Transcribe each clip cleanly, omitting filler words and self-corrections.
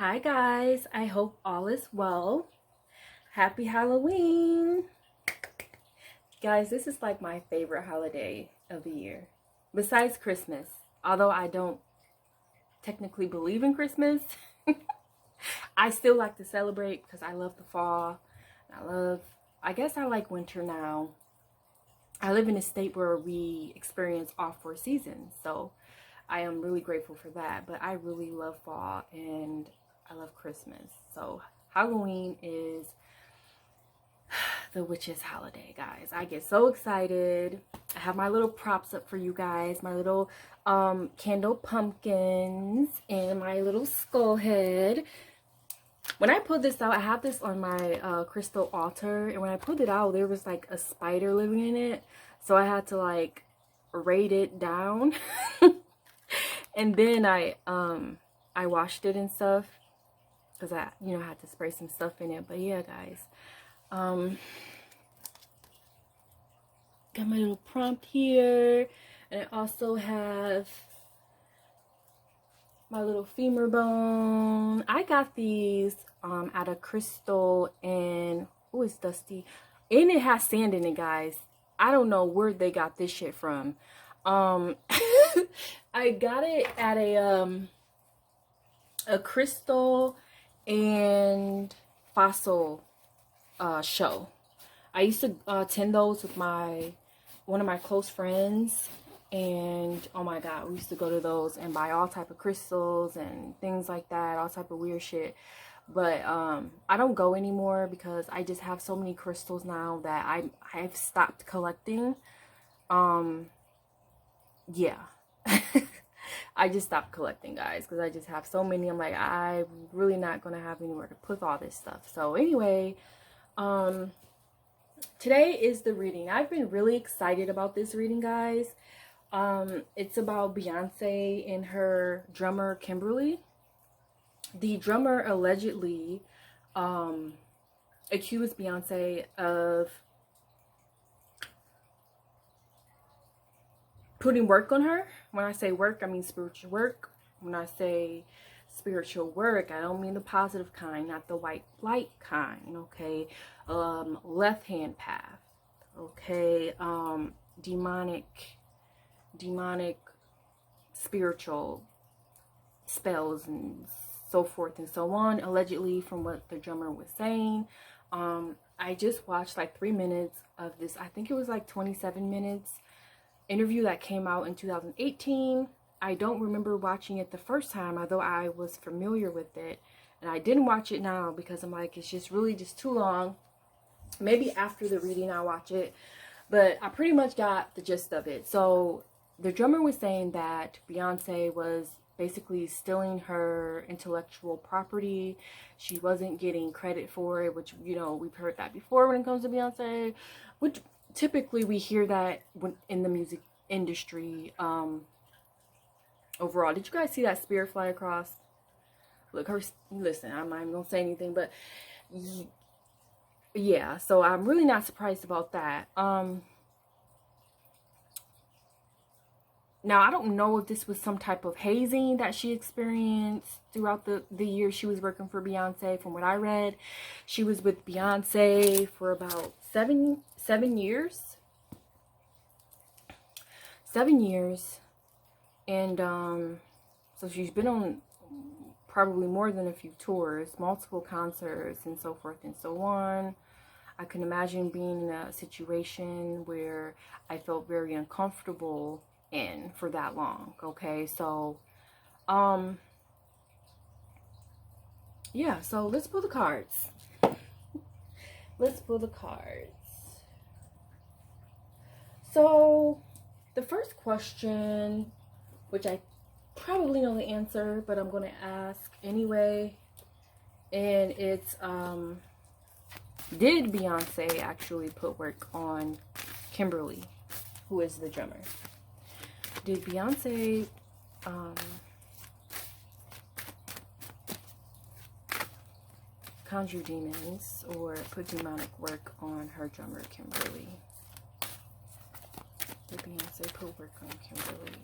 Hi guys, I hope all is well. Happy Halloween! Guys, this is like my favorite holiday of the year. Besides Christmas, although I don't technically believe in Christmas, I still like to celebrate because I love the fall. I guess I like winter now. I live in a state where we experience all four seasons, so I am really grateful for that. But I really love fall and I love Christmas. So Halloween is the witch's holiday, guys. I get so excited. I have my little props up for you guys, my little candle pumpkins and my little skull head. When I pulled this out, I have this on my crystal altar, and when I pulled it out, there was like a spider living in it, so I had to like raid it down. And then I washed it and stuff because I had to spray some stuff in it. But yeah, guys, got my little prompt here, and I also have my little femur bone. I got these out of crystal, and it's dusty, and it has sand in it, guys. I don't know where they got this shit from. I got it at a crystal and fossil show. I used to attend those with one of my close friends, and oh my god, we used to go to those and buy all type of crystals and things like that, all type of weird shit. But I don't go anymore because I just have so many crystals now that I've stopped collecting. Yeah. I just stopped collecting, guys, because I just have so many. I'm like, I'm really not gonna have anywhere to put all this stuff. So anyway, today is the reading. I've been really excited about this reading, guys. It's about Beyonce and her drummer Kimberly. The drummer allegedly accused Beyonce of putting work on her. When I say work, I mean spiritual work. When I say spiritual work, I don't mean the positive kind, not the white light kind, okay? Left hand path, okay? Demonic spiritual spells and so forth and so on, allegedly, from what the drummer was saying. I just watched like 3 minutes of this. I think it was like 27 minutes interview that came out in 2018. I don't remember watching it the first time, although I was familiar with it, and I didn't watch it now because I'm like, it's just really just too long. Maybe after the reading I'll watch it, but I pretty much got the gist of it. So the drummer was saying that Beyonce was basically stealing her intellectual property. She wasn't getting credit for it, which, we've heard that before when it comes to Beyonce, which typically we hear that when in the music industry overall. Did you guys see that spirit fly across? Look, listen, I'm not even gonna say anything, but yeah, so I'm really not surprised about that. Now, I don't know if this was some type of hazing that she experienced throughout the year she was working for Beyonce. From what I read, she was with Beyonce for about seven years. 7 years. And so she's been on probably more than a few tours, multiple concerts, and so forth and so on. I can imagine being in a situation where I felt very uncomfortable in for that long. Okay, so yeah, so let's pull the cards. Let's pull the cards. So the first question, which I probably know the answer, but I'm going to ask anyway, and it's did Beyonce actually put work on Kimberly, who is the drummer? Did Beyonce conjure demons or put demonic work on her drummer Kimberly? Did Beyonce put work on Kimberly?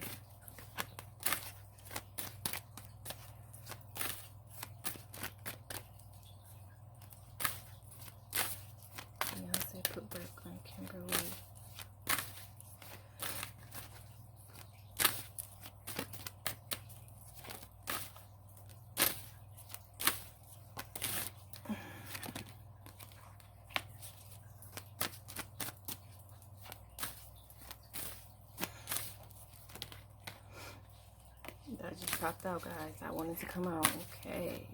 That just popped out, guys. I wanted to come out. Okay.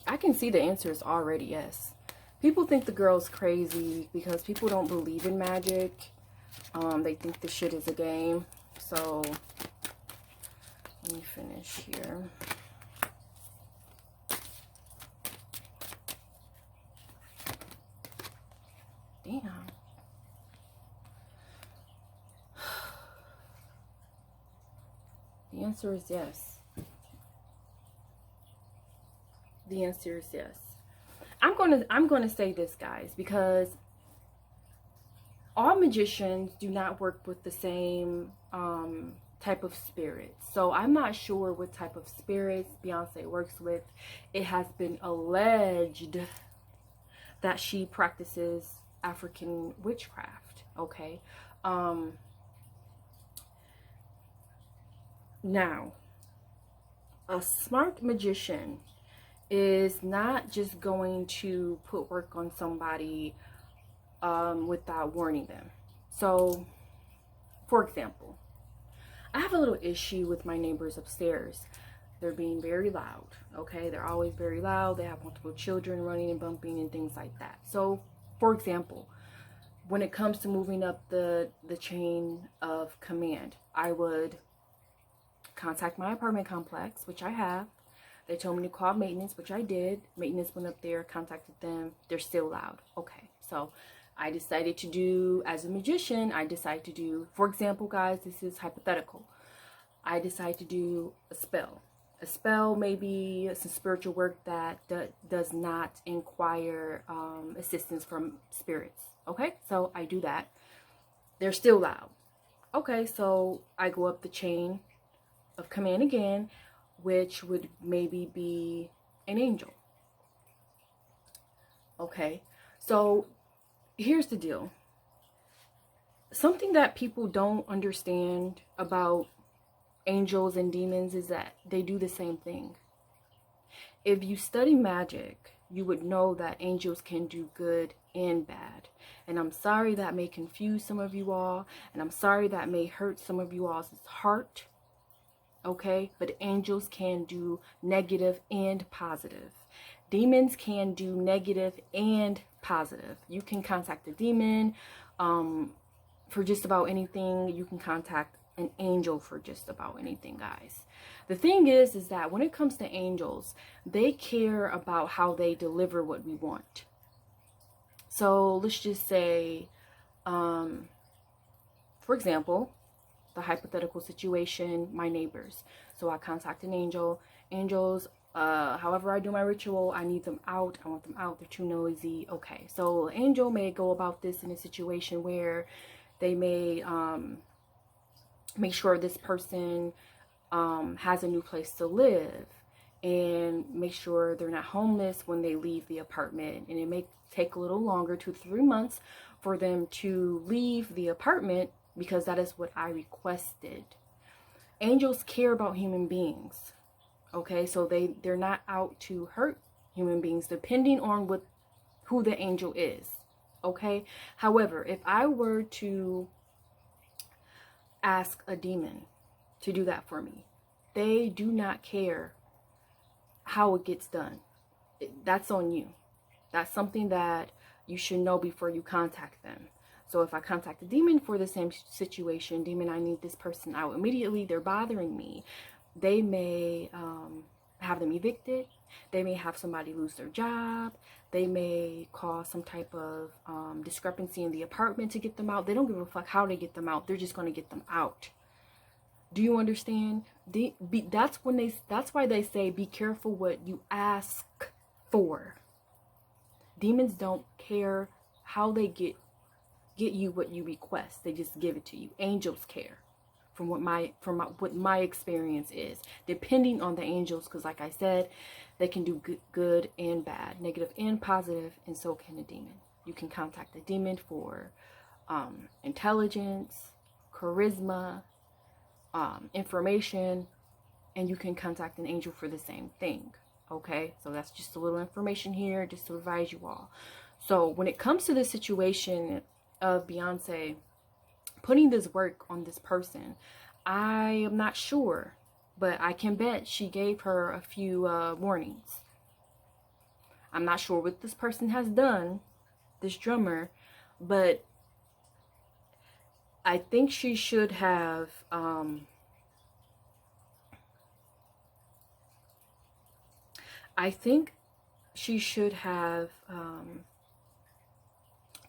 I can see the answer is already yes. People think the girl's crazy because people don't believe in magic. They think this shit is a game. So, let me finish here. Damn. The answer is yes. The answer is yes. I'm gonna say this, guys, because all magicians do not work with the same type of spirits. So I'm not sure what type of spirits Beyonce works with. It has been alleged that she practices African witchcraft. Okay. Now, a smart magician is not just going to put work on somebody without warning them. So, for example, I have a little issue with my neighbors upstairs. They're being very loud, okay? They're always very loud. They have multiple children running and bumping and things like that. So, for example, when it comes to moving up the chain of command, I would contact my apartment complex, which I have. They told me to call maintenance, which I did. Maintenance went up there, contacted them. They're still loud. Okay, so I decided to do, as a magician, I decided to do, for example, guys, this is hypothetical. I decide to do a spell. A spell may be some spiritual work that does not inquire assistance from spirits. Okay, so I do that. They're still loud. Okay, so I go up the chain of command again, which would maybe be an angel. Okay, so here's the deal. Something that people don't understand about angels and demons is that they do the same thing. If you study magic, you would know that angels can do good and bad. And I'm sorry that may confuse some of you all, and I'm sorry that may hurt some of you all's heart. Okay, but angels can do negative and positive. Demons can do negative and positive. You can contact a demon for just about anything. You can contact an angel for just about anything, guys. The thing is that when it comes to angels, they care about how they deliver what we want. So let's just say, for example, the hypothetical situation, my neighbors. So I contact an angel. Angels, however I do my ritual, I need them out. I want them out. They're too noisy. Okay, so an angel may go about this in a situation where they may make sure this person has a new place to live, and make sure they're not homeless when they leave the apartment. And it may take a little longer, 2 to 3 months, for them to leave the apartment, because that is what I requested. Angels care about human beings. Okay, so they're not out to hurt human beings, depending on who the angel is. Okay, however, if I were to ask a demon to do that for me, they do not care how it gets done. That's on you. That's something that you should know before you contact them. So if I contact a demon for the same situation, demon, I need this person out immediately, they're bothering me, they may have them evicted. They may have somebody lose their job. They may cause some type of discrepancy in the apartment to get them out. They don't give a fuck how they get them out. They're just going to get them out. Do you understand? That's why they say be careful what you ask for. Demons don't care how they get you what you request. They just give it to you. Angels care. From what my experience is, depending on the angels, because like I said, they can do good and bad, negative and positive, and so can a demon. You can contact a demon for intelligence, charisma, information, and you can contact an angel for the same thing. Okay, so that's just a little information here just to advise you all. So when it comes to this situation, of Beyonce putting this work on this person. I am not sure, but I can bet she gave her a few warnings. I'm not sure what this person has done, this drummer, but I think she should have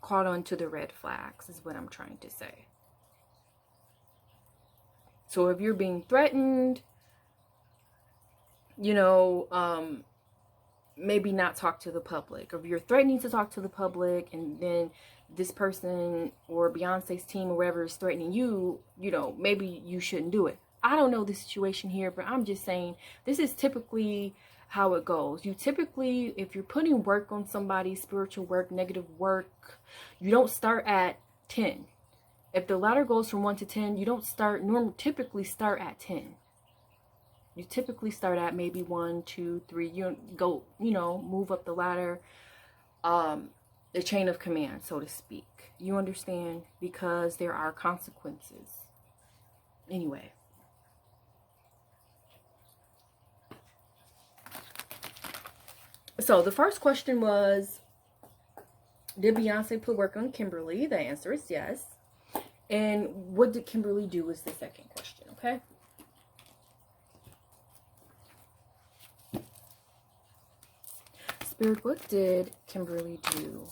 caught on to the red flags, is what I'm trying to say. So if you're being threatened, you know, maybe not talk to the public. Or if you're threatening to talk to the public and then this person or Beyonce's team or whoever is threatening you, you know, maybe you shouldn't do it. I don't know the situation here, but I'm just saying this is typically how it goes. You typically, if you're putting work on somebody, spiritual work, negative work, you don't start at 10. If the ladder goes from 1 to 10, you don't start, typically start at 10. You typically start at maybe 1, 2, 3. You go, you know, move up the ladder, the chain of command, so to speak. You understand? Because there are consequences. Anyway. So the first question was, did Beyonce put work on Kimberly? The answer is yes. And what did Kimberly do is the second question, okay? Spirit, what did Kimberly do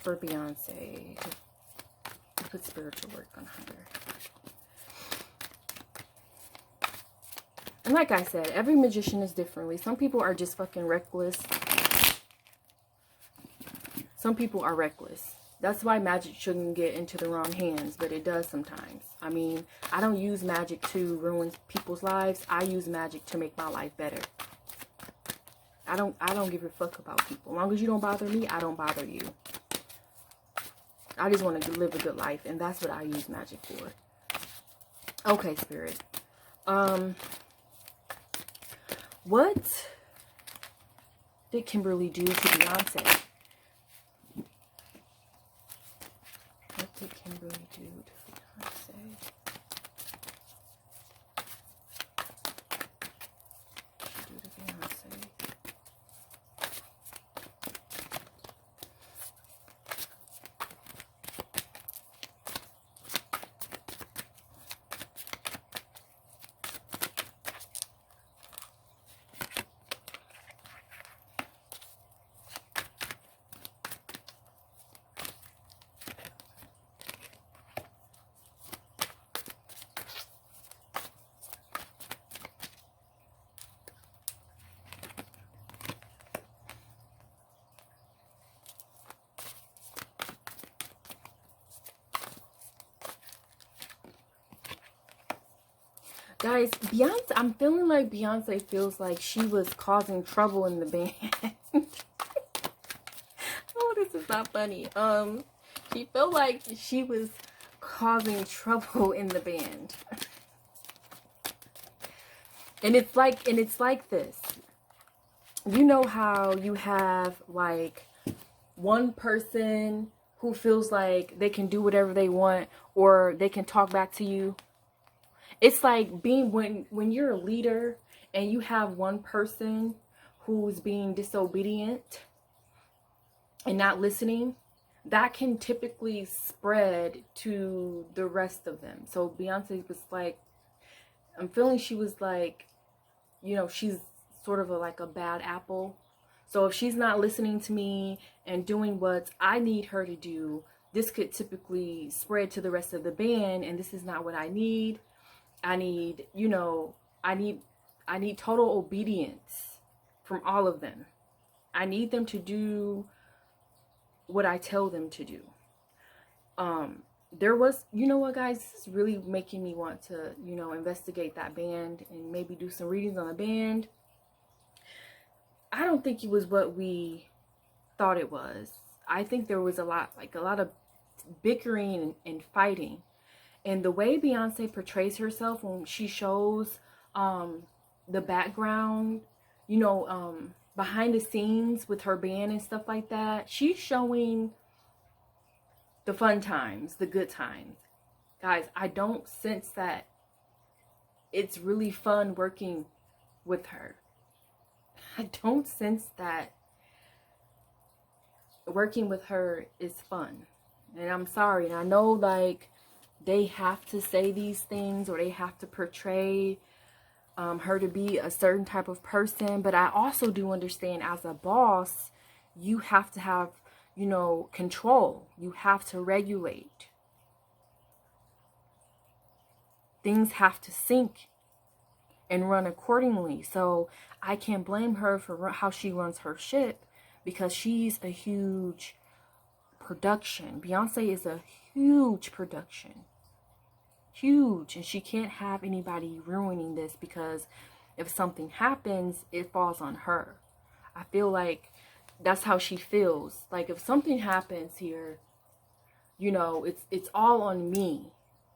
for Beyonce to put spiritual work on her? And like I said, every magician is differently. Some people are just fucking reckless. Some people are reckless. That's why magic shouldn't get into the wrong hands, but it does sometimes. I mean, I don't use magic to ruin people's lives. I use magic to make my life better. I don't give a fuck about people. As long as you don't bother me, I don't bother you. I just want to live a good life, and that's what I use magic for. Okay, Spirit. What did Kimberly do to Beyonce? What did Kimberly do to Beyonce? Guys, Beyonce, I'm feeling like Beyonce feels like she was causing trouble in the band. Oh, this is not funny. She felt like she was causing trouble in the band. And it's like this. You know how you have like one person who feels like they can do whatever they want or they can talk back to you? It's like being when you're a leader and you have one person who's being disobedient and not listening, that can typically spread to the rest of them. So Beyonce was like, I'm feeling she was like, you know, she's sort of like a bad apple. So if she's not listening to me and doing what I need her to do, this could typically spread to the rest of the band, and this is not what I need. I need, you know, I need total obedience from all of them. I need them to do what I tell them to do. There was, you know what, guys, this is really making me want to, you know, investigate that band and maybe do some readings on the band. I don't think it was what we thought it was. I think there was a lot of bickering and fighting. And the way Beyonce portrays herself when she shows the background, you know, behind the scenes with her band and stuff like that, she's showing the fun times, the good times. Guys, I don't sense that it's really fun working with her. I don't sense that working with her is fun. And I'm sorry. And I know, like, they have to say these things, or they have to portray her to be a certain type of person. But I also do understand, as a boss, you have to have, you know, control. You have to regulate. Things have to sync and run accordingly. So I can't blame her for how she runs her ship, because she's a huge production. Beyonce is a huge production. Huge. And she can't have anybody ruining this, because if something happens, it falls on her. I feel like that's how she feels. Like, if something happens here, you know, it's all on me.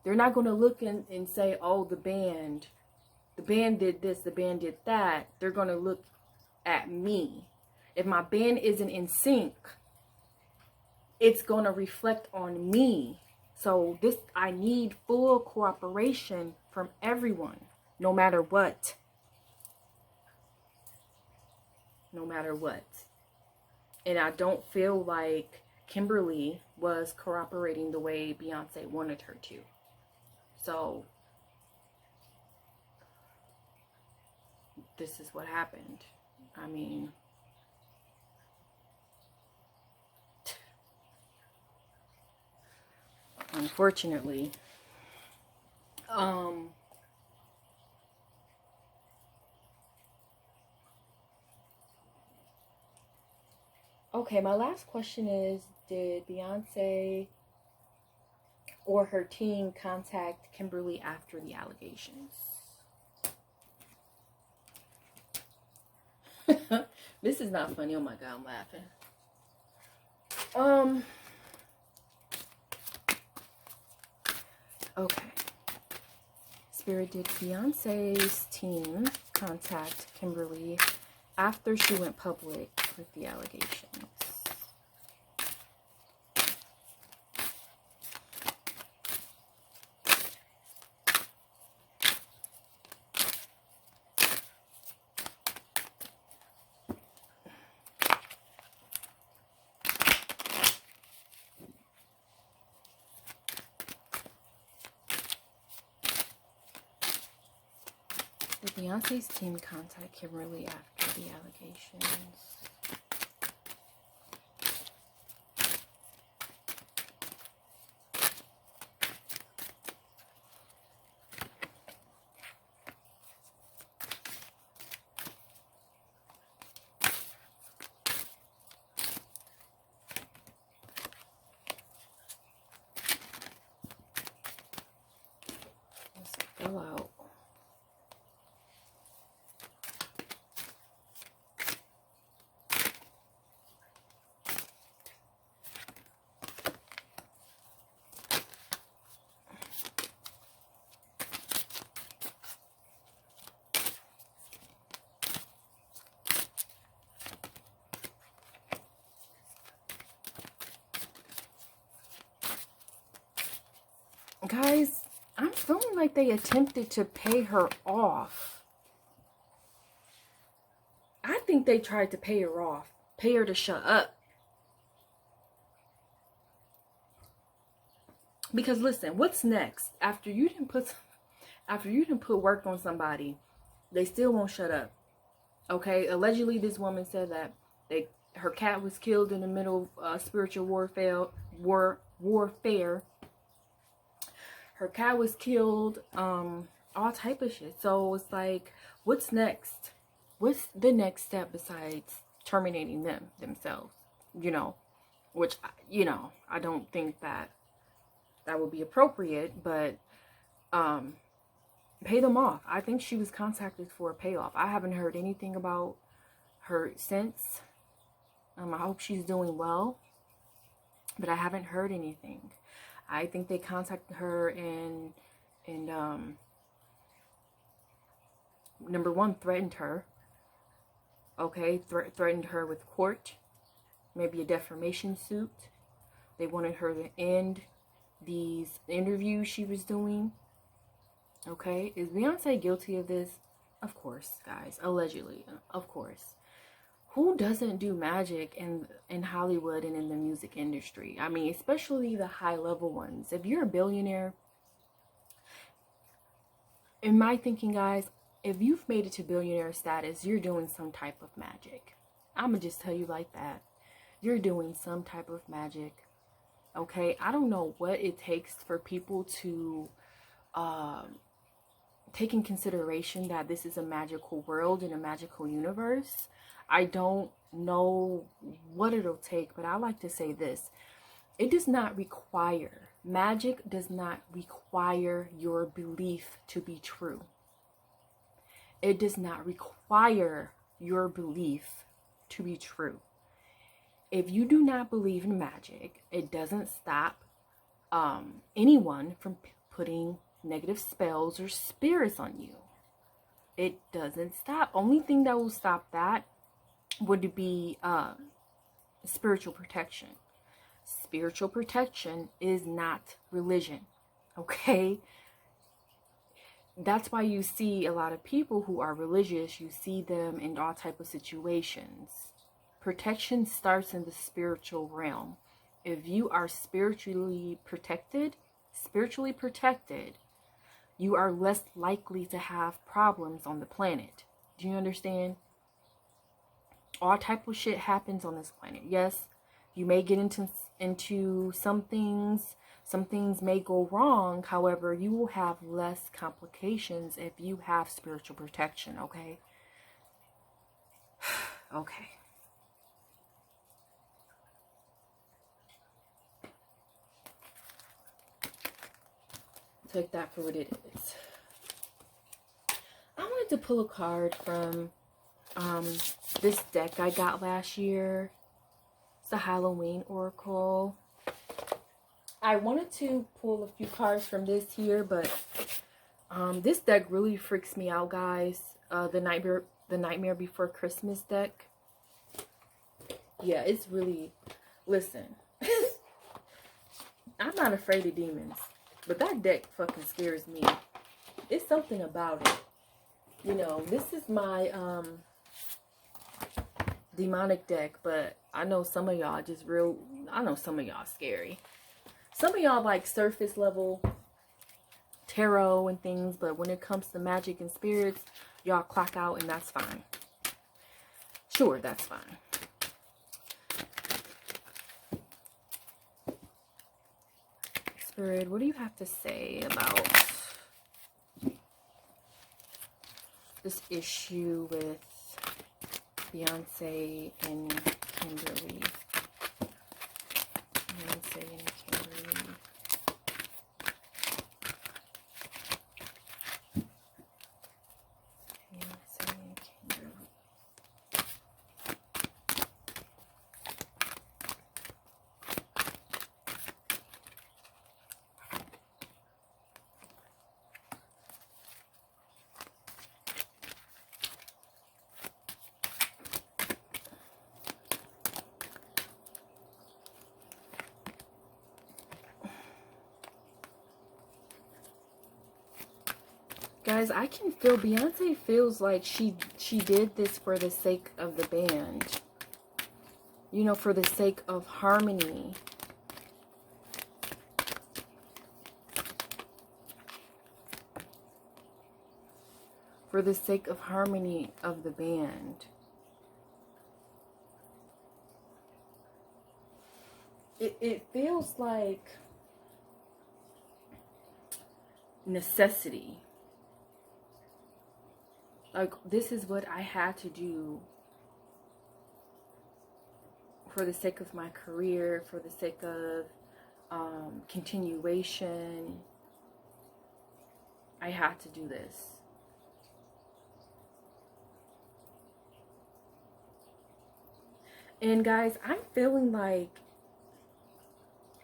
They're not going to look and say, oh, the band did this, the band did that. They're going to look at me. If my band isn't in sync, it's going to reflect on me. So I need full cooperation from everyone, no matter what. No matter what. And I don't feel like Kimberly was cooperating the way Beyonce wanted her to. So this is what happened. I mean, unfortunately, okay, my last question is, did Beyonce or her team contact Kimberly after the allegations? This is not funny. Oh my God, I'm laughing. Okay. Spirit, did Beyonce's team contact Kimberly after she went public with the allegations? Did Beyonce's team contact Kimberly after the allegations? Let's fill out. Guys, I'm feeling like they attempted to pay her off. I think they tried to pay her off. Pay her to shut up. Because listen, what's next? After you didn't put work on somebody, they still won't shut up. Okay? Allegedly, this woman said that her cat was killed in the middle of spiritual warfare. Her cat was killed, all type of shit. So it's like, what's next? What's the next step besides terminating themselves? You know, which, you know, I don't think that would be appropriate, but pay them off. I think she was contacted for a payoff. I haven't heard anything about her since. I hope she's doing well, but I haven't heard anything. I think they contacted her and number one, threatened her. Okay, threatened her with court, maybe a defamation suit, They wanted her to end these interviews she was doing. Okay, is Beyonce guilty of this? Of course, guys. Allegedly, of course. Who doesn't do magic in Hollywood and in the music industry? I mean, especially the high level ones. If you're a billionaire, in my thinking, guys, if you've made it to billionaire status, you're doing some type of magic. I'm gonna just tell you like that. You're doing some type of magic. Okay, I don't know what it takes for people to take in consideration that this is a magical world and a magical universe. I don't know what it'll take, but I like to say this. It does not require, magic does not require your belief to be true. It does not require your belief to be true. If you do not believe in magic, it doesn't stop anyone from putting negative spells or spirits on you. It doesn't stop. Only thing that will stop that would be spiritual protection. Spiritual protection is not religion. Okay? That's why you see a lot of people who are religious, you see them in all type of situations. Protection starts in the spiritual realm. If you are spiritually protected, you are less likely to have problems on the planet. Do you understand? All type of shit happens on this planet. Yes, you may get into some things may go wrong. However, you will have less complications if you have spiritual protection. Okay. Okay. Take that for what it is. I wanted to pull a card from this deck I got last year. It's the Halloween Oracle. I wanted to pull a few cards from this here, but this deck really freaks me out, guys. The Nightmare Before Christmas deck. Yeah, it's really, listen. I'm not afraid of demons, but that deck fucking scares me. It's something about it. You know, this is my demonic deck, but I know some of y'all I know some of y'all scary. Some of y'all like surface level tarot and things, but when it comes to magic and spirits, y'all clock out, and that's fine. Sure, that's fine. Spirit, what do you have to say about this issue with Beyonce and Kimberly? Beyonce and Kimberly. Beyonce and Kimberly. Guys, I can feel Beyonce feels like she did this for the sake of the band. You know, for the sake of harmony. For the sake of harmony of the band. It feels like necessity. Like, this is what I had to do for the sake of my career, for the sake of continuation. I had to do this. And guys, I'm feeling like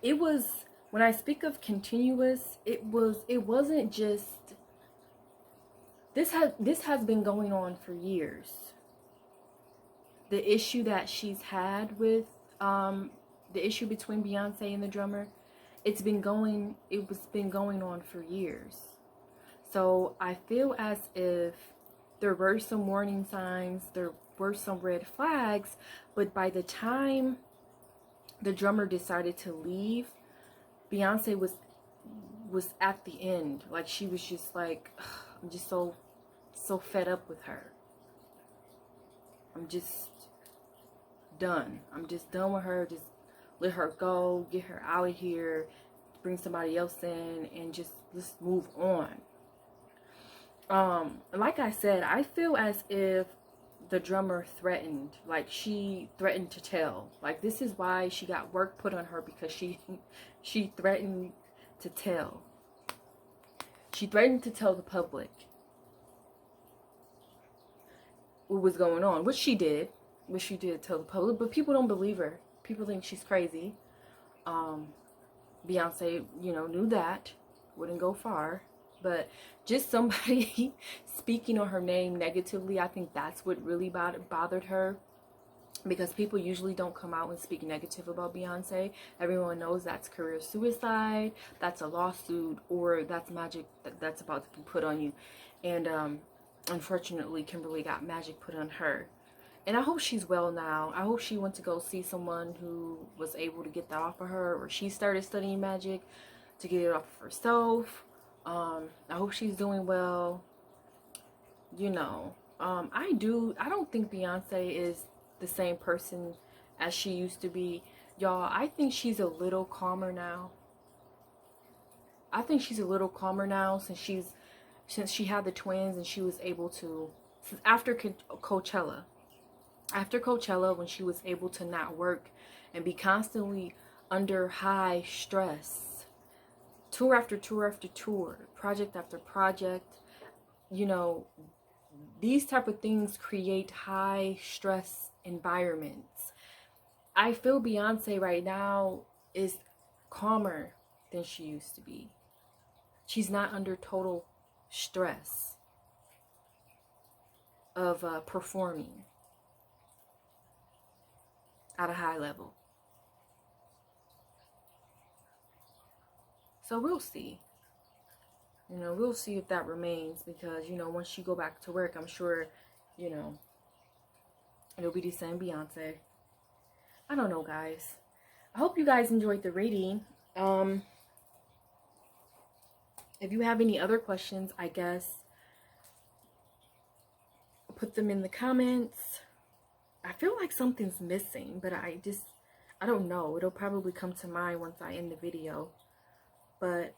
it was, when I speak of continuous, it wasn't just, this has been going on for years. The issue that she's had with the issue between Beyonce and the drummer, it was been going on for years. So I feel as if there were some warning signs, there were some red flags, but by the time the drummer decided to leave, Beyonce was at the end. Like, she was just like, I'm just so fed up with her. I'm just done. I'm just done with her. Just let her go, get her out of here, bring somebody else in, and just let's move on. Like I said, I feel as if the drummer threatened, like she threatened to tell. Like, this is why she got work put on her, because she threatened to tell. She threatened to tell the public what was going on, which she did tell the public, but people don't believe her. People think she's crazy. Beyonce, knew that, wouldn't go far, but just somebody speaking on her name negatively, I think that's what really bothered her, because people usually don't come out and speak negative about Beyonce. Everyone knows that's career suicide, that's a lawsuit, or that's magic that's about to be put on you. And unfortunately, Kimberly got magic put on her. And I hope she's well now. I hope she went to go see someone who was able to get that off of her, or she started studying magic to get it off of herself. I hope she's doing well. I don't think Beyonce is the same person as she used to be. Y'all, I think she's a little calmer now. Since she had the twins, and she was able to, after Coachella. After Coachella, when she was able to not work and be constantly under high stress, tour after tour after tour, project after project, these type of things create high stress environments. I feel Beyonce right now is calmer than she used to be. She's not under total stress of performing at a high level. So we'll see. We'll see if that remains, because, once she go back to work, I'm sure, it'll be the same Beyonce. I don't know, guys. I hope you guys enjoyed the reading. If you have any other questions, I guess, put them in the comments. I feel like something's missing, but I don't know. It'll probably come to mind once I end the video. But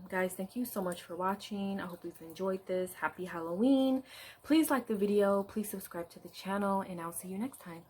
guys, thank you so much for watching. I hope you've enjoyed this. Happy Halloween. Please like the video. Please subscribe to the channel, and I'll see you next time.